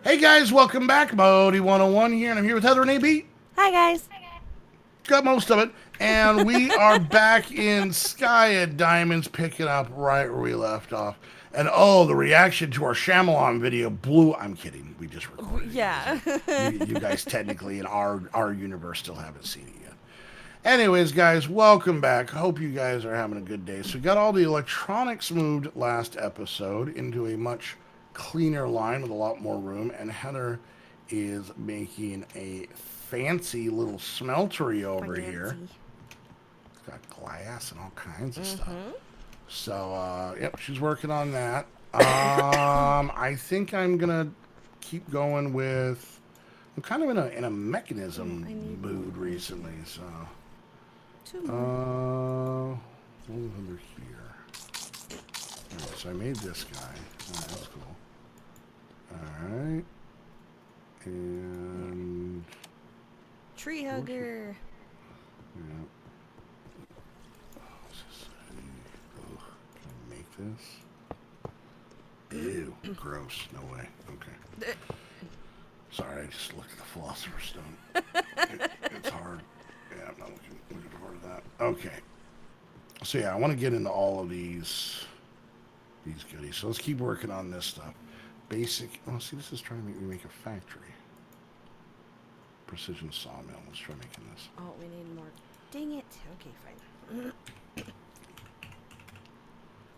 Hey guys, welcome back. Modii101 here, and I'm here with Heather and AB. Hi, guys. Got most of it. And we are back in Sky at Diamonds, picking up right where we left off. And oh, the reaction to our Shyamalan video blew. I'm kidding. We just recorded it. Yeah. You guys technically in our universe still haven't seen it yet. Anyways, guys, welcome back. Hope you guys are having a good day. So we got all the electronics moved last episode into a much cleaner line with a lot more room, and Heather is making a fancy little smeltery over here. Fancy. It's got glass and all kinds of stuff. So, yep, she's working on that. I think I'm gonna keep going with. I'm kind of in a mechanism mood recently, so. Two more. What was under here? Alright, so I made this guy. Alright, that's cool. Alright. And. Tree hugger. Yeah. What's this say? Ugh, can I make this? Ew, gross. No way. Okay. Sorry, I just looked at the Philosopher's Stone. It's hard. Yeah, I'm not looking forward to that. Okay. So yeah, I want to get into all of these goodies. So let's keep working on this stuff. Basic. Oh, see, this is trying to make me make a factory. Precision sawmill. Let's try making this. Oh, we need more. Dang it. Okay, fine.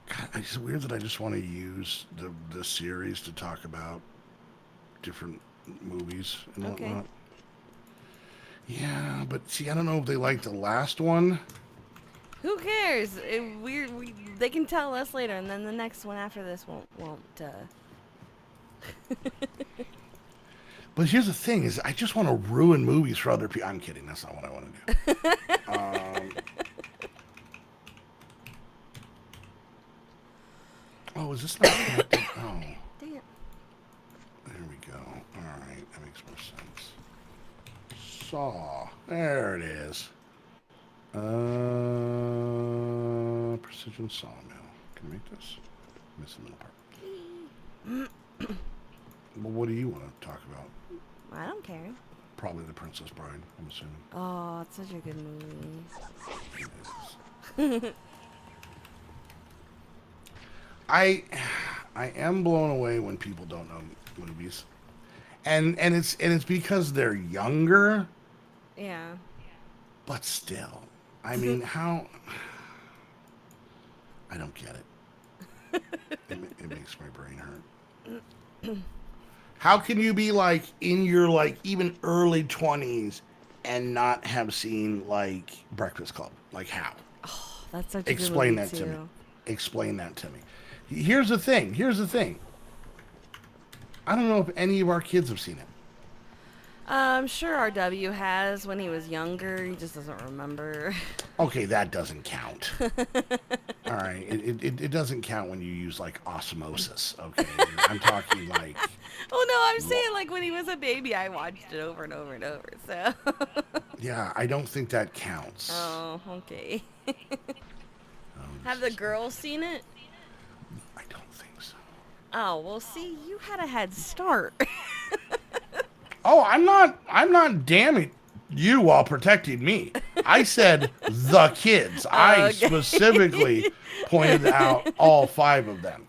God, it's weird that I just want to use the series to talk about different movies and whatnot. Yeah, but see, I don't know if they like the last one. Who cares? They can tell us later, and then the next one after this won't. But here's the thing: is I just want to ruin movies for other people. I'm kidding. That's not what I want to do. Oh, is this not connected? Oh, Dang it. there we go. All right, that makes more sense. Saw. There it is. Precision sawmill. Can I make this? Miss the middle part. Well, what do you want to talk about? I don't care. Probably The Princess Bride, I'm assuming. Oh, it's such a good movie. I am blown away when people don't know movies, and it's because they're younger. Yeah. But still, I mean, how? I don't get it. It makes my brain hurt. How can you be like in your like even early 20s and not have seen like Breakfast Club? Like how? Oh, that's such a Explain good movie that too. to me. Explain that to me. Here's the thing. I don't know if any of our kids have seen it. I'm sure RW has when he was younger. He just doesn't remember. Okay, that doesn't count. All right, it doesn't count when you use like osmosis. Okay, I'm talking like. Oh no, I'm saying like when he was a baby, I watched it over and over and over. So. Yeah, I don't think that counts. Oh, okay. Have the girls seen it? I don't think so. Oh, well, see, you had a head start. Oh, I'm not damning you while protecting me. I said the kids. I Okay. specifically pointed out all 5 of them.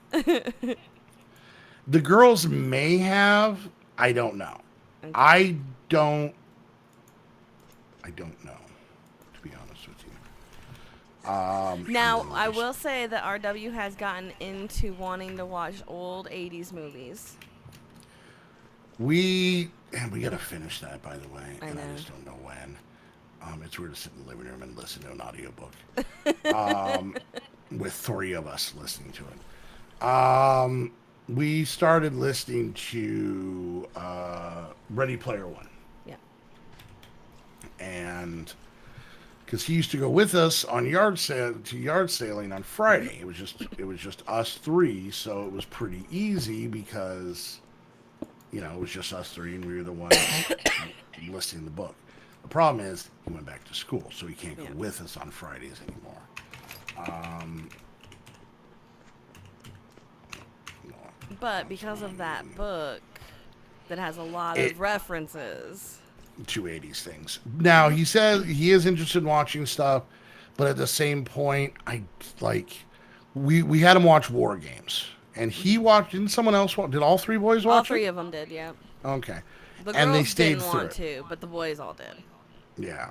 The girls may have. I don't know. Okay. I don't know, to be honest with you. Now, I will say that RW has gotten into wanting to watch old 80s movies. We gotta finish that, by the way, I and know. I just don't know when. It's weird to sit in the living room and listen to an audiobook. With 3 of us listening to it. We started listening to Ready Player One. Yeah. And because he used to go with us on yard sailing on Friday. It was just us 3, so it was pretty easy because it was just us 3 and we were the ones listening to the book. The problem is he went back to school, so he can't go with us on Fridays anymore. But because of that book, that has a lot It- of references. to 80s things. Now, he says he is interested in watching stuff, but at the same point, we had him watch War Games. And he watched, didn't someone else watch, did all three boys watch All three it? of them did, yeah. Okay. The And they girls stayed didn't through want it. to, but the boys all did. Yeah.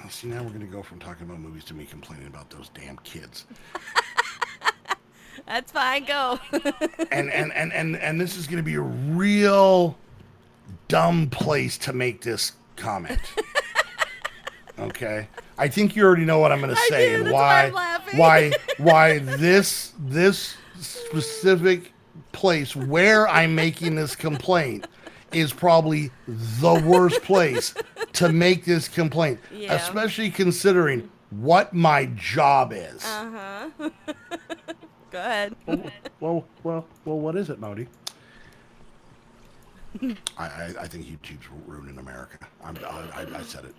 See, now we're going to go from talking about movies to me complaining about those damn kids. That's fine, go. and this is going to be a real dumb place to make this comment. Okay? I think you already know what I'm going to say do, and that's why I'm laughing. why this specific place where I'm making this complaint is probably the worst place to make this complaint, Yeah. especially considering what my job is. Uh-huh. Go ahead. Well, what is it, Modi? I think YouTube's ruining America. I said it.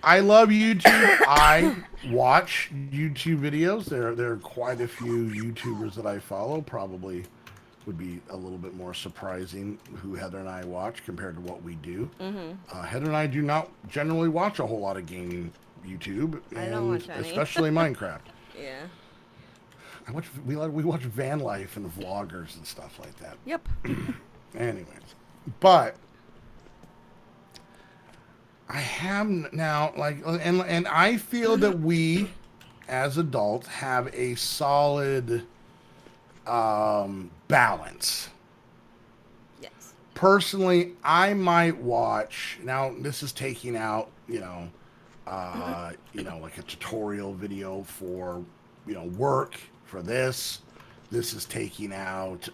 I love YouTube. I watch YouTube videos. There are quite a few YouTubers that I follow. Probably would be a little bit more surprising who Heather and I watch compared to what we do. Mm-hmm. Heather and I do not generally watch a whole lot of gaming YouTube, I don't watch any. especially Minecraft. Yeah. We watch van life and vloggers and stuff like that. Yep. Anyways, but I have now and I feel that we as adults have a solid balance. Yes. Personally, I might watch, now this is taking out, like a tutorial video for, work for this. This is taking out,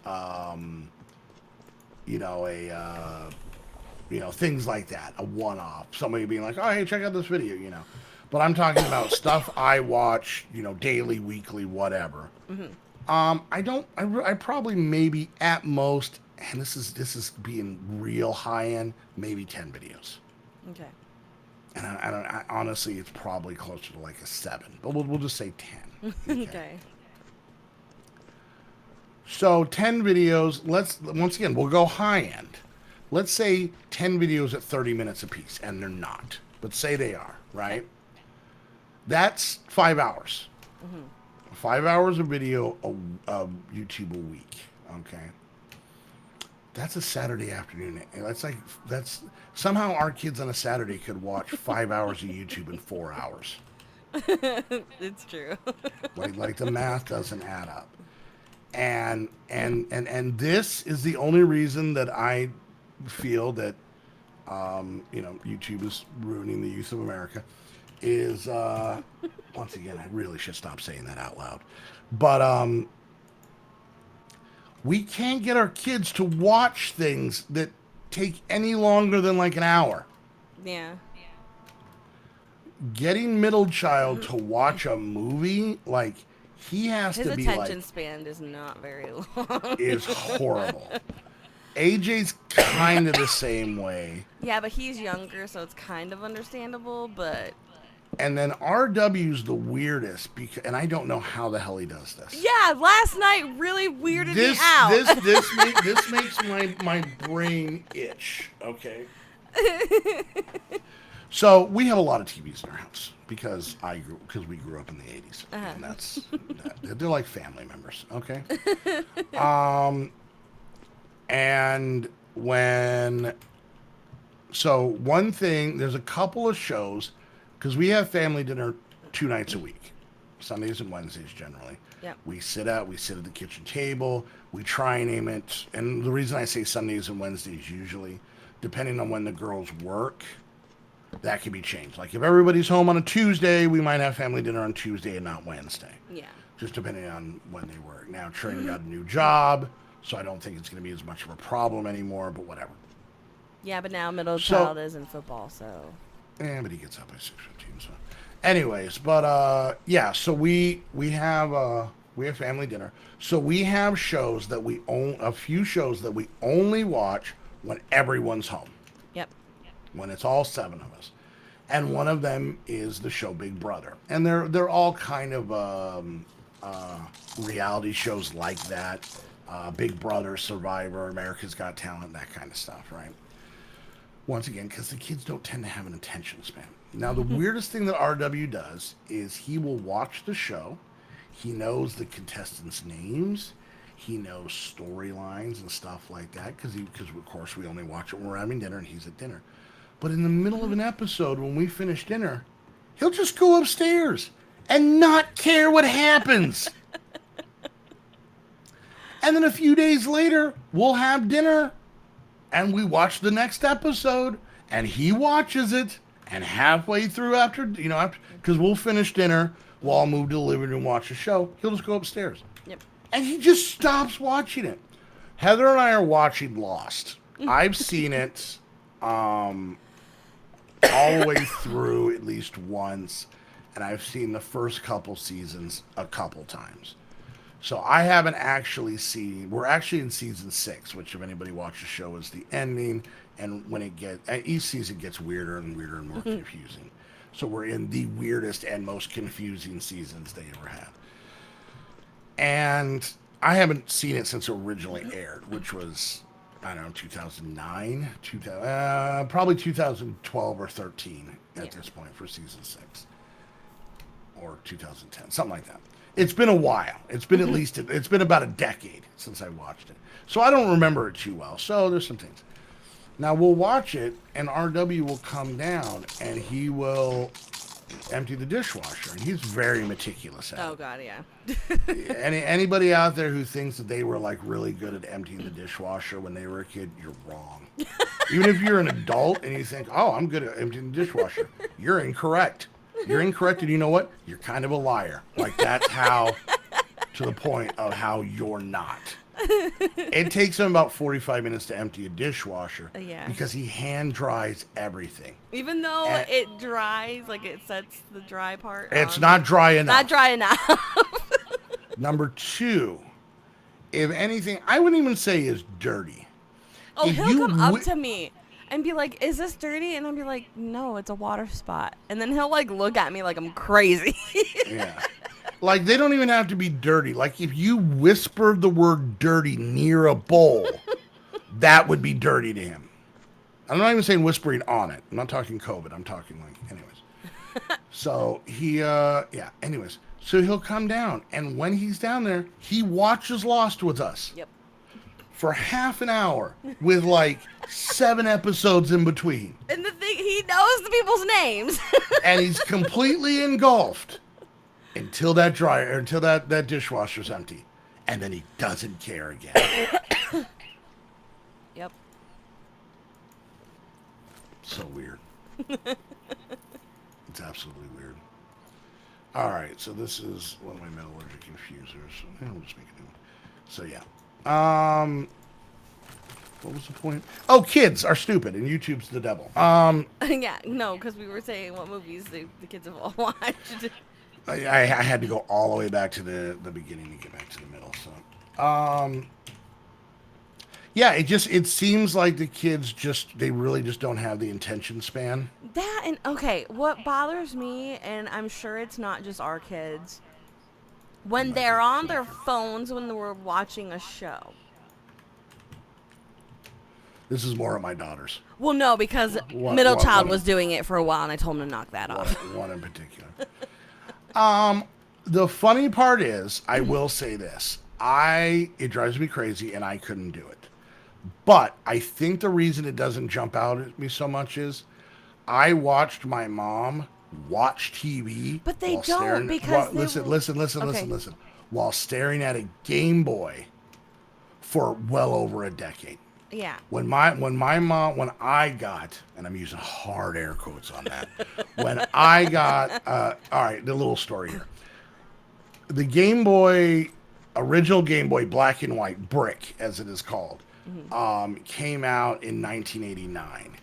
things like that, a one-off. Somebody being like, oh, hey, check out this video, But I'm talking about stuff I watch, daily, weekly, whatever. Mm-hmm. I probably maybe at most, and this is being real high end, maybe 10 videos. Okay. And I honestly, it's probably closer to like a 7, but we'll just say 10. Okay. So 10 videos. We'll go high end. Let's say 10 videos at 30 minutes apiece, and they're not, but say they are, right? Okay. That's 5 hours. Mm-hmm. 5 hours of video of YouTube a week. Okay. That's a Saturday afternoon. That's somehow our kids on a Saturday could watch 5 hours of YouTube in 4 hours. It's true. like the math doesn't add up. And this is the only reason that I feel that YouTube is ruining the youth of America is once again, I really should stop saying that out loud. But we can't get our kids to watch things that take any longer than like an hour. Yeah. Getting middle child to watch a movie, like he has His to be like... His attention span is not very long. Is horrible. AJ's kind of the same way. Yeah, but he's younger, so it's kind of understandable, but... And then RW's the weirdest, and I don't know how the hell he does this. Yeah, last night really weirded me out. This makes my brain itch, okay? So we have a lot of TVs in our house because we grew up in the 80s. Uh-huh. And they're like family members, okay? And one thing, there's a couple of shows, because we have family dinner 2 nights a week, Sundays and Wednesdays generally. Yep. We sit at the kitchen table, we try and aim it, and the reason I say Sundays and Wednesdays usually, depending on when the girls work, that can be changed. Like if everybody's home on a Tuesday, we might have family dinner on Tuesday and not Wednesday. Yeah. Just depending on when they work. Now Trey got a new job, so I don't think it's going to be as much of a problem anymore, but whatever. Yeah, but now middle child is in football, so... Yeah, but he gets up by 6:15, so... Anyways, but, so we have family dinner. So we have shows that we own, a few shows that we only watch when everyone's home. Yep. When it's all 7 of us. And one of them is the show Big Brother. And they're all kind of, reality shows like that. Big Brother, Survivor, America's Got Talent, that kind of stuff, right? Once again, because the kids don't tend to have an attention span. Now, the weirdest thing that RW does is he will watch the show. He knows the contestants' names. He knows storylines and stuff like that because of course we only watch it when we're having dinner and he's at dinner. But in the middle of an episode, when we finish dinner, he'll just go upstairs and not care what happens. And then a few days later, we'll have dinner and we watch the next episode and he watches it. And halfway through after, because we'll finish dinner, we'll all move to the living room and watch the show, he'll just go upstairs. Yep. And he just stops watching it. Heather and I are watching Lost. I've seen it all the way through at least once. And I've seen the first couple seasons a couple times. So I haven't actually seen, we're actually in season 6, which if anybody watched the show is the ending. And when each season gets weirder and weirder and more confusing. So we're in the weirdest and most confusing seasons they ever had. And I haven't seen it since it originally aired, which was, I don't know, 2009, probably 2012 or 13 at this point for season 6. Or 2010, something like that. It's been a while. It's been it's been about a decade since I watched it. So I don't remember it too well. So there's some things. Now we'll watch it, and RW will come down, and he will empty the dishwasher, and he's very meticulous at it. Oh God, yeah. Anybody out there who thinks that they were like really good at emptying the dishwasher when they were a kid, you're wrong. Even if you're an adult and you think, oh, I'm good at emptying the dishwasher, you're incorrect. You're incorrect, and you know what? You're kind of a liar. Like that's how, to the point of how you're not. It takes him about 45 minutes to empty a dishwasher because he hand dries everything. Even though it dries, like it sets the dry part. It's not dry enough. Not dry enough. Number 2, if anything, I wouldn't even say is dirty. Oh, he'll come up to me and be like, "Is this dirty?" And I'll be like, "No, it's a water spot." And then he'll like look at me like I'm crazy. Yeah. Like, they don't even have to be dirty. Like, if you whispered the word dirty near a bowl, that would be dirty to him. I'm not even saying whispering on it. I'm not talking COVID. I'm talking like, anyways. So, anyways. So, he'll come down. And when he's down there, he watches Lost with us. Yep. For half an hour with, like, 7 episodes in between. And the thing, he knows the people's names. And he's completely engulfed. Until that dishwasher's empty. And then he doesn't care again. Yep. So weird. It's absolutely weird. Alright, so this is one of my metallurgic infusers. We'll just make a new one. So yeah. What was the point? Oh, kids are stupid and YouTube's the devil. Yeah, no, because we were saying what movies the kids have all watched. I had to go all the way back to the beginning to get back to the middle. So, yeah, it seems like the kids they really just don't have the attention span. That and okay, what bothers me, and I'm sure it's not just our kids, when they're on their phones when we're watching a show. This is more of my daughters. Well, no, because middle child was doing it for a while, and I told him to knock that off. One in particular. The funny part is, I will say this. It drives me crazy and I couldn't do it. But I think the reason it doesn't jump out at me so much is I watched my mom watch TV. But they don't because listen. While staring at a Game Boy for well over a decade. Yeah. When I got, and I'm using hard air quotes on that, when I got, all right, the little story here. The Game Boy, original Game Boy, black and white, brick, as it is called, came out in 1989.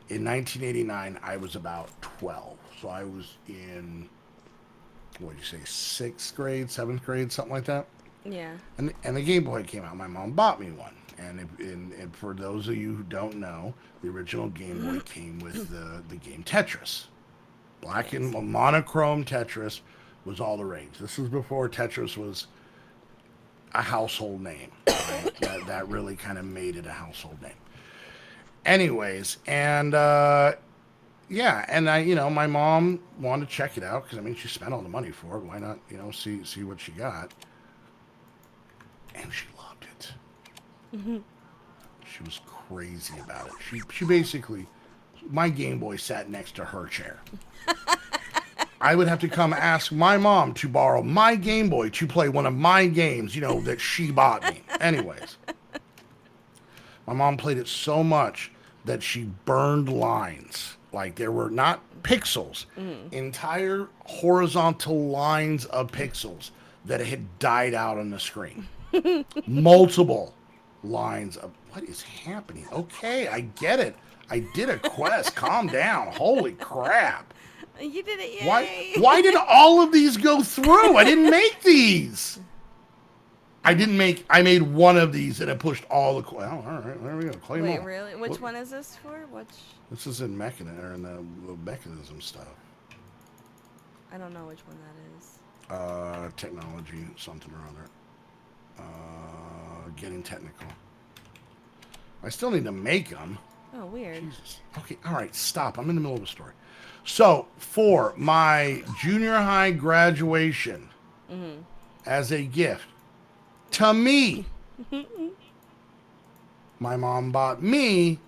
In 1989, I was about 12. So I was in, what did you say, 6th grade, 7th grade, something like that? Yeah. And the Game Boy came out. My mom bought me one. And for those of you who don't know, the original Game Boy came with the game Tetris. Black and monochrome Tetris was all the rage. This was before Tetris was a household name. Right? that really kind of made it a household name. Anyways, and yeah, and my mom wanted to check it out because I mean, she spent all the money for it. Why not, see what she got? And she loved it. She was crazy about it. She basically, my Game Boy sat next to her chair. I would have to come ask my mom to borrow my Game Boy to play one of my games, that she bought me. Anyways, my mom played it so much that she burned lines. Like there were not pixels, entire horizontal lines of pixels that had died out on the screen. Multiple lines of, what is happening? Okay, I get it. I did a quest. Calm down. Holy crap. You did it, yay. Why did all of these go through? I didn't make these. I made one of these and it pushed all the, well, all right, there we go. Claim Wait, all. really? Which one is this for? This is in the mechanism stuff. I don't know which one that is. Technology, something or other. Getting technical. I still need to make them. Oh, weird. Jesus. Okay, all right, stop. I'm in the middle of a story. So, for my junior high graduation, as a gift to me, my mom bought me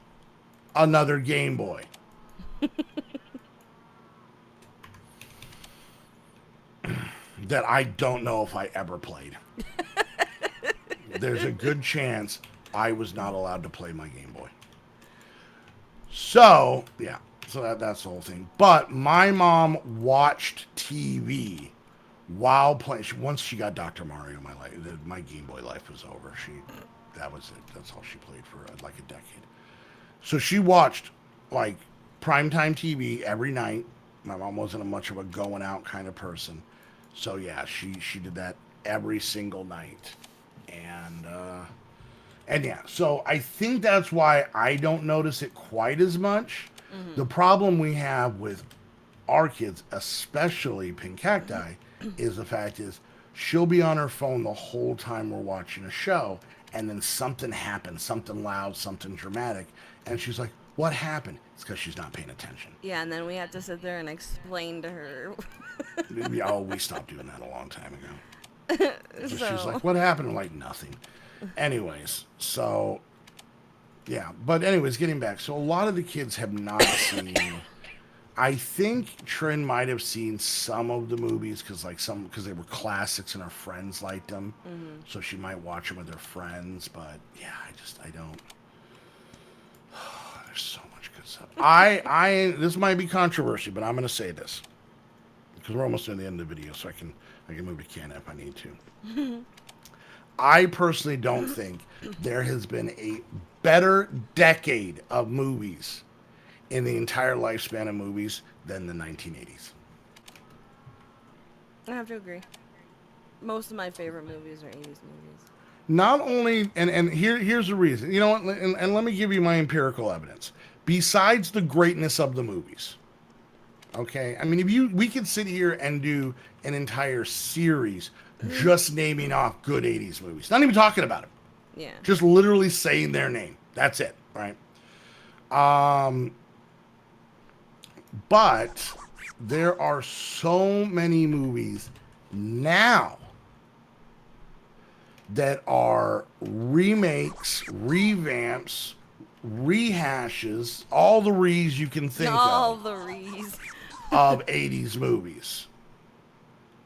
another Game Boy. That I don't know if I ever played. There's a good chance I was not allowed to play my Game Boy. So, yeah. So that's the whole thing. But my mom watched TV while playing. Once she got Dr. Mario, my Game Boy life was over. That was it. That's all she played for like a decade. So she watched like primetime TV every night. My mom wasn't much of a going out kind of person. So yeah, she did that every single night. And yeah, so I think that's why I don't notice it quite as much. The problem we have with our kids, especially Pink Cacti, is the fact is she'll be on her phone the whole time we're watching a show, and then something happens, something loud, something dramatic, and she's like, what happened? It's because she's not paying attention. Yeah, and then we have to sit there and explain to her. We stopped doing that a long time ago. So she's like, what happened? I'm like, nothing. Anyways, so... yeah, but anyways, getting back. So a lot of the kids have not seen... I think Trin might have seen some of the movies because they were classics and her friends liked them. So she might watch them with her friends. But yeah, I don't... there's so much good stuff. This might be controversy, but I'm going to say this. Because we're almost near the end of the video, so I can move to Canada if I need to. I personally don't think there has been a better decade of movies in the entire lifespan of movies than the 1980s. I have to agree. Most of my favorite movies are 80s movies. Not only, and here's the reason. You know what? And let me give you my empirical evidence. Besides the greatness of the movies, okay? I mean, we could sit here and do an entire series just naming off good 80s movies. Not even talking about them. Yeah. Just literally saying their name. That's it, right? But there are so many movies now that are remakes, revamps, rehashes, all the rees you can think all of. All the rees. Of 80s movies.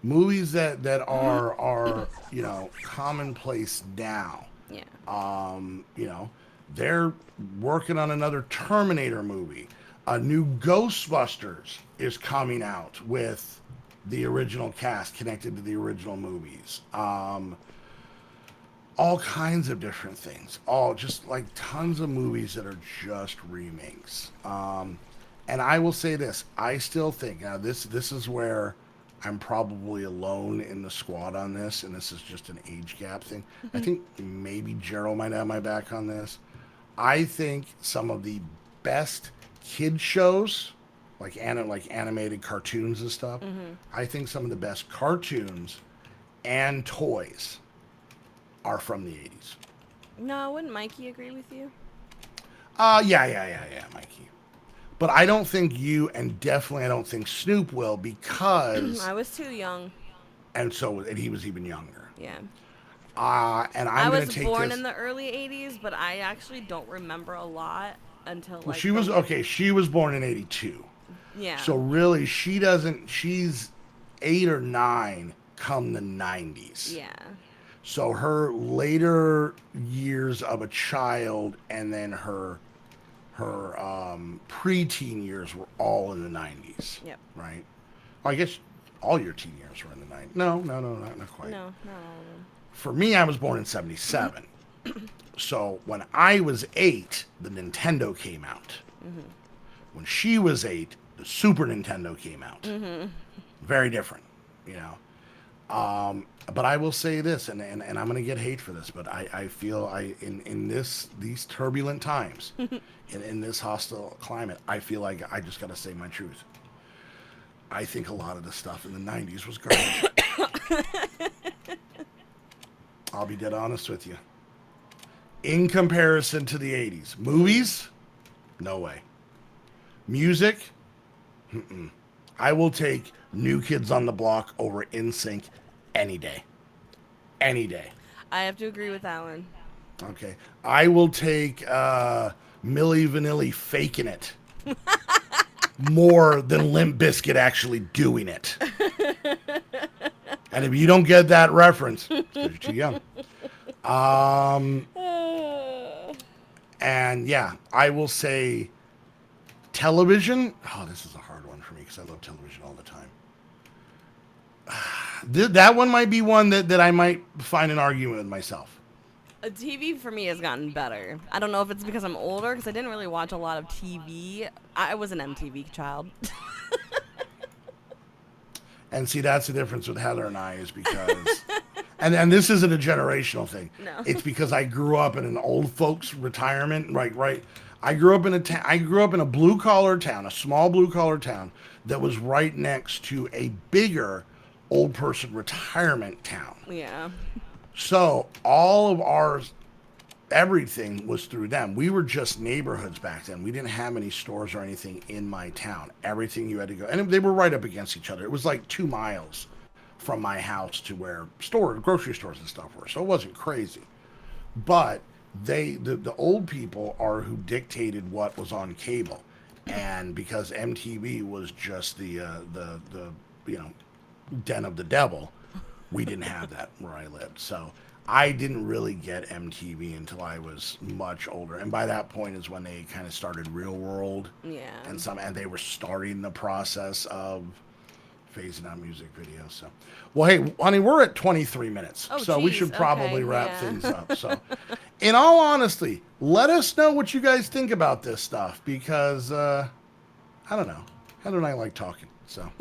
Movies that are commonplace now. Yeah. They're working on another Terminator movie. A new Ghostbusters is coming out with the original cast connected to the original movies. All kinds of different things. All just like tons of movies that are just remakes. And I will say this. I still think, now this is where I'm probably alone in the squad on this, and this is just an age gap thing. I think maybe Gerald might have my back on this. I think some of the best kid shows, like animated cartoons and stuff. I think some of the best cartoons and toys are from the 80s. No, wouldn't Mikey agree with you? Yeah, Mikey. But I don't think you, and definitely I don't think Snoop will, because, I was too young. and he was even younger. Yeah. And I I'm going was to take born this. in the early 80s, but I actually don't remember a lot until Well, like she was born in 82. Yeah. So really, she's 8 or 9 come the 90s. Yeah. So her later years of a child and then her preteen years were all in the 90s. Yep. Right? Well, I guess all your teen years were in the 90s. No, not quite. No, not all of them. For me, I was born in 77. So when I was 8, the Nintendo came out. When she was 8, the Super Nintendo came out. Very different, you know. But I will say this, and I'm going to get hate for this, but I feel in these turbulent times, in this hostile climate, I feel like I just got to say my truth. I think a lot of the stuff in the 90s was garbage. I'll be dead honest with you. In comparison to the 80s. Movies? No way. Music? Mm-mm. I will take New Kids on the Block over NSYNC any day. Any day. I have to agree with Alan. Okay. I will take Milli Vanilli faking it more than Limp Bizkit actually doing it. And if you don't get that reference, it's because you're too young. And yeah, I will say television. Oh, this is a hard one for me because I love television all the time. That one might be one that I might find an argument with myself. TV for me has gotten better. I don't know if it's because I'm older, because I didn't really watch a lot of TV. I was an MTV child. And see, that's the difference with Heather and I is because, and this isn't a generational thing. No. It's because I grew up in an old folks retirement, right. I grew up in a blue collar town, a small blue collar town that was right next to a bigger old person retirement town. Yeah. So all of ours, everything was through them. We were just neighborhoods back then. We didn't have any stores or anything in my town. Everything you had to go, and they were right up against each other. It was like 2 miles from my house to where grocery stores and stuff were. So it wasn't crazy. But the old people are who dictated what was on cable. And because MTV was just the den of the devil, we didn't have that where I lived. So I didn't really get MTV until I was much older. And by that point is when they kind of started Real World. Yeah. And they were starting the process of phasing out music videos. So, well, hey, honey, we're at 23 minutes. Oh, so we geez. should probably Okay, wrap yeah. things up. So, in all honesty, let us know what you guys think about this stuff because, I don't know. Heather and I like talking. So.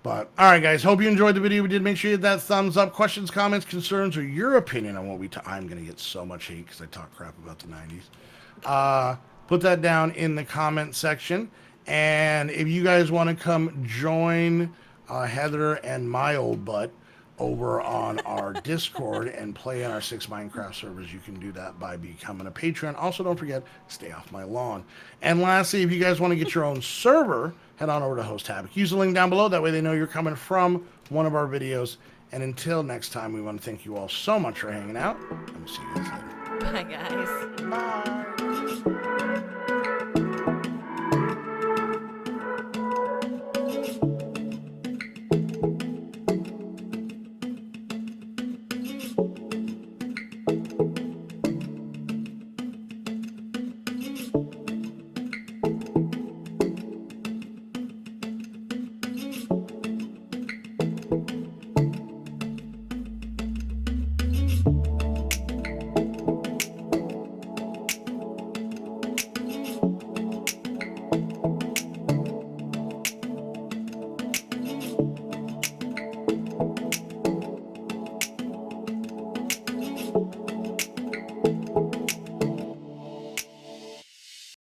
But, all right, guys, hope you enjoyed the video. We did. Make sure you hit that thumbs up. Questions, comments, concerns, or your opinion on what I'm going to get so much hate because I talk crap about the 90s. Put that down in the comment section. And if you guys want to come join Heather and my old butt over on our Discord and play on our 6 Minecraft servers, you can do that by becoming a Patreon. Also, don't forget, stay off my lawn. And lastly, if you guys want to get your own server, head on over to Host Havoc. Use the link down below. That way they know you're coming from one of our videos. And until next time, we want to thank you all so much for hanging out. And we'll see you guys later. Bye, guys. Bye.